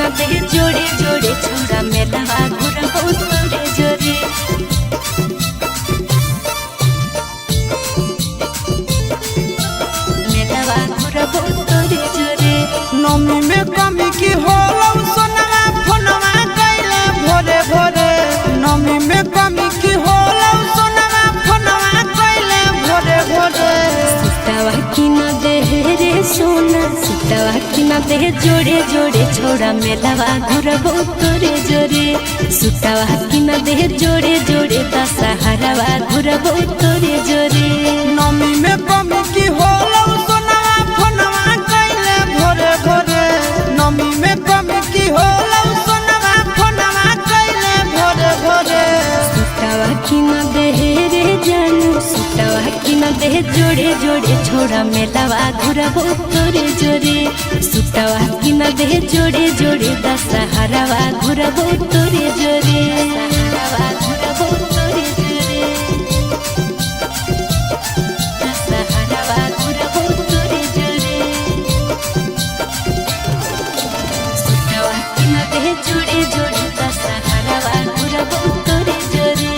किना दे जोड़े जोड़े छोड़ा मेलावा घुरबो तोरे जोरे मेलावा घुरबो तोरे जोरे। नमी में कमी की होलो सोनवा फोनवा कैले भोरे भोरे। नमी में कमी की होलो सोनवा फोनवा कैले भोरे भोरे। सुतावा किना दे रे सोना सुतावा किना दे जोड़े जोड़े छोड़ा मेलावा घुरबो तोरे जोरे सुतावा किना दे जोड़े जोड़े दशहरावा घुरबो तोरे जोरे। नमी में कमी की होलो सोनवा फोनवा कैले भोरे भोरे। नमी में कमी की होलो सोनवा फोनवा कैले भोरे भोरे। सुतावा किना दे रे जानू सुतावा किना दे जोड़े जोड़े छोड़ा मेलावा घुरबो तोरे जोरे सुतावा किना दे जोड़े जोड़े दशहरावा घुरबो तोरे जोरे दशहरावा घुरबो तोरे जोरे दशहरावा घुरबो तोरे जोरे। सुतावा किना दे जोड़े जोड़े दशहरावा घुरबो तोरे जोरे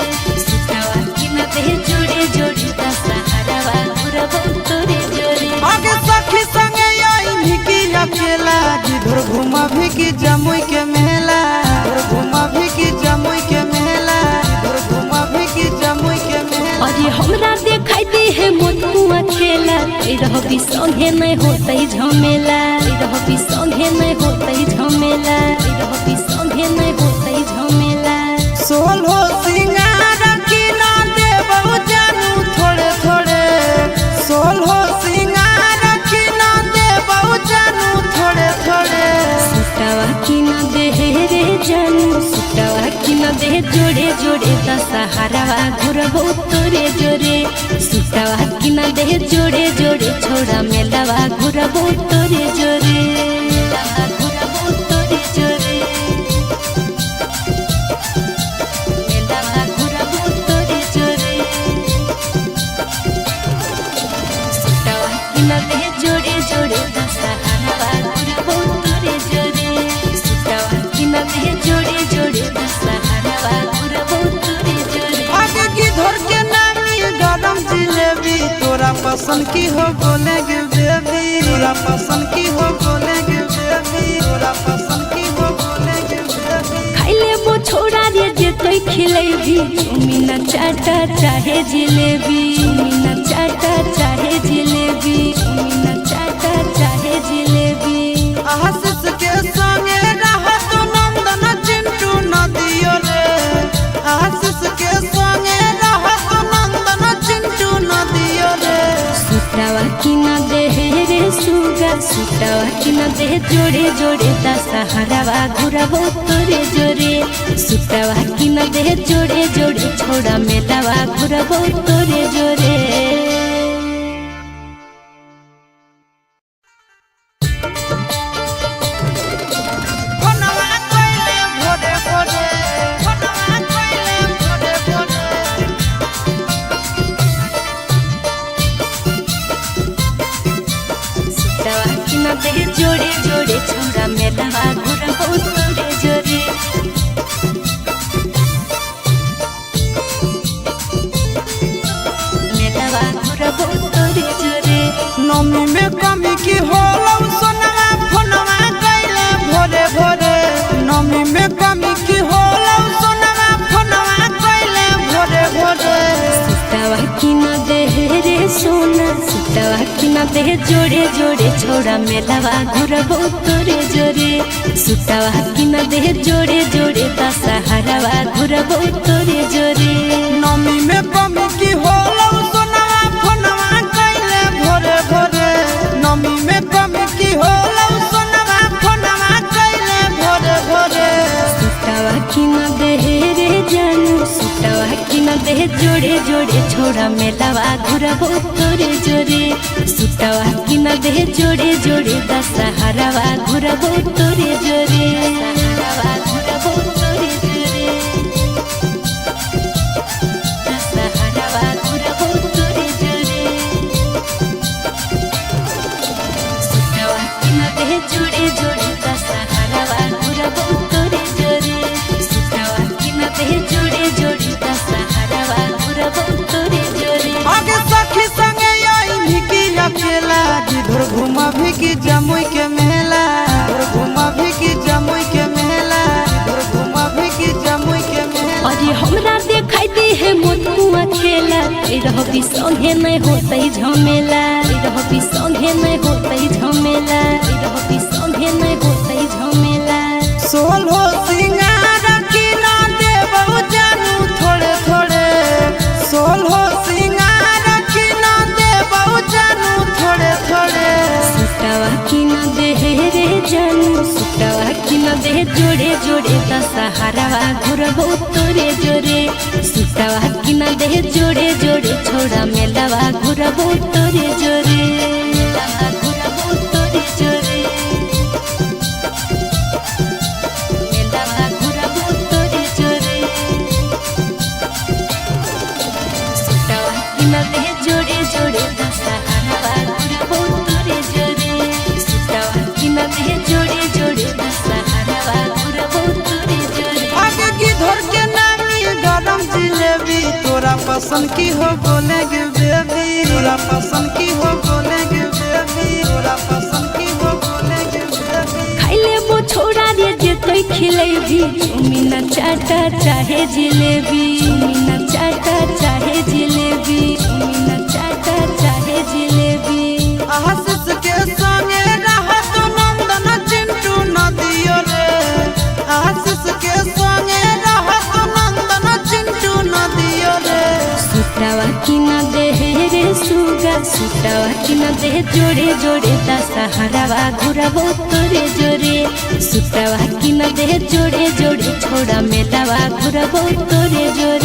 सुतावा किना दे जोड़े जोड़े दशहरावा घुरबो तोरे जोरे। आगे सखी संगे आई भिकी अकेला जिधर घुमा भिकी जमुई के मेला। जिधर घुमा भिकी जमुई के मेला। जिधर घुमा भिकी जमुई के मेला। अरे हमरा देखाई दे है मोटुआ खेला रहबी संगे नहीं होतई झमेला रहबी संगे नहीं होतई झमेला रहबी संगे नहीं होतई झमेला। सोल हो सिंगार की ना देबो जानू थोड़े थोड़े। सोल हो सिंगार की ना देबो जानू थोड़े थोड़े। सुतावा किना दे रे जानू सुतावा किना दे जोड़े जोड़े दशहरावा घुरबो तोरे जोरे सुतावा किना दे जोड़े जोड़े छोड़ा मेलावा घुरबो तोरे जोरे मेलावा घुरबो तोरे जोरे मेलावा घुरबो तोरे जोरे। सुतावा किना दे जोड़े जोड़े दशहरावा घुरबो तोरे जोरे सुतावा किना दे जोड़े जोड़े दशहरावा घुरबो तोरे जोरे। आगे की धर के नामी गरम जिलेबी तोरा पसंद की हो बोलेगे बेबी। तोरा पसंद की हो बोलेगे बेबी। तोरा पसंद की हो बोलेगे बेबी। खाइले वो छोड़ा रे जे तोय खिलेबी चुमीना चाटा चाहे जिलेबी चुमीना चाटा चाहे जिलेबी चुमीना चाटा चाहे जिलेबी। आशीष के संगे रहा तो नंदन चिंटू न दियो रे। आशीष के संगे रहा तो नंदन चिंटू न दियो रे। सुतावा किना दे रे सुगा सुतावा किना दे जोड़े जोड़े दशहरावा घुरबो तोरे जोरे सुतावा किना दे जोड़े जोड़े छोड़ा मेलावा घुरबो तोरे जोरे। फोनवा कैले भोरे भोरे। फोनवा कैले भोरे भोरे। सुतावा किना दे जोड़े जोड़े छोड़ा मेलावा घुरबो तोरे जोरे मेलावा घुरबो तोरे जोरे। नमी में कमी की होलो सोनवा फोनवा कैले भोरे भोरे। नमी में कमी की होलो सोनवा फोनवा कैले भोरे भोरे। सुतावा किना दे रे सोना सुतावा किना दे जोड़े जोड़े छोड़ा मेलावा घुरबो तोरे जोरे सुतावा किना दे जोड़े जोड़े दशहरावा घुरबो तोरे जोरे। नमी में कमी की होलो सोनवा फोनवा कैले भोरे भोरे। नमी में कमी की होलो सोनवा फोनवा कैले भोरे भोरे। सुतावा किना दे रे जानू सुतावा किना दे जोड़े जोड़े छोड़ा मेलावा घुरबो तोरे जोरे सुतावा किना दे जोड़े जोड़े दशहरावा घुरबो तोरे जोरे दशहरावा घुरबो तोरे जोरे दशहरावा घुरबो तोरे जोरे। सुतावा किना दे जोड़े जोड़े दशहरावा घुरबो रहबी संगे नहीं होतई झमेला रहबी संगे नहीं होतई झमेला रहबी संगे नहीं होतई झमेला सोलो सिंगार की ना देबो जानू थोड़े थोड़े सोलो सिंगार की ना देबो जानू थोड़े थोड़े सुटावा की ना दे रे जानू सुटावा की ना दे जोड़े जोड़े दशहरावा घुरबो तोरे जोरे सुटावा की ना दे जोड़े जोड़े छोड़ा मेलावा घुरबो तोरे जोरे मेलावा घुरबो तोरे जोरे मेलावा घुरबो तोरे जोरे सुटावा की ना दे जोड़े जोड़े दशहरावा घुरबो तोरे जोरे सुटावा की ना दे जोड़े जोड़े दशहरावा घुरबो तोरे जोरे आगे की धर के नामी गरम जिलेबी तोरा पसंद की हो बोलेगे बेबी तोरा पसंद की हो बोलेगे बेबी तोरा पसंद की हो बोलेगे बेबी खाइले वो छोड़ा रे जे तोय खिलेबी चुमिना चाटा चाहे जिलेबी चुमिना चाटा चाहे जिलेबी चुमिना चाटा चाहे जिलेबी आशीष के संगे रहत नंदन चिंटू नदियो रे आशीष के संगे रहत नंदन चिंटू नदियो रे सुटावा की ना दे रे सुगा सुटावा की ना दे जोड़े जोड़े दशहरावा घुरबो तोरे जोरे सुटावा की ना दे जोड़े जोड़े छोड़ा मेलावा घुरबो तोरे जोरे।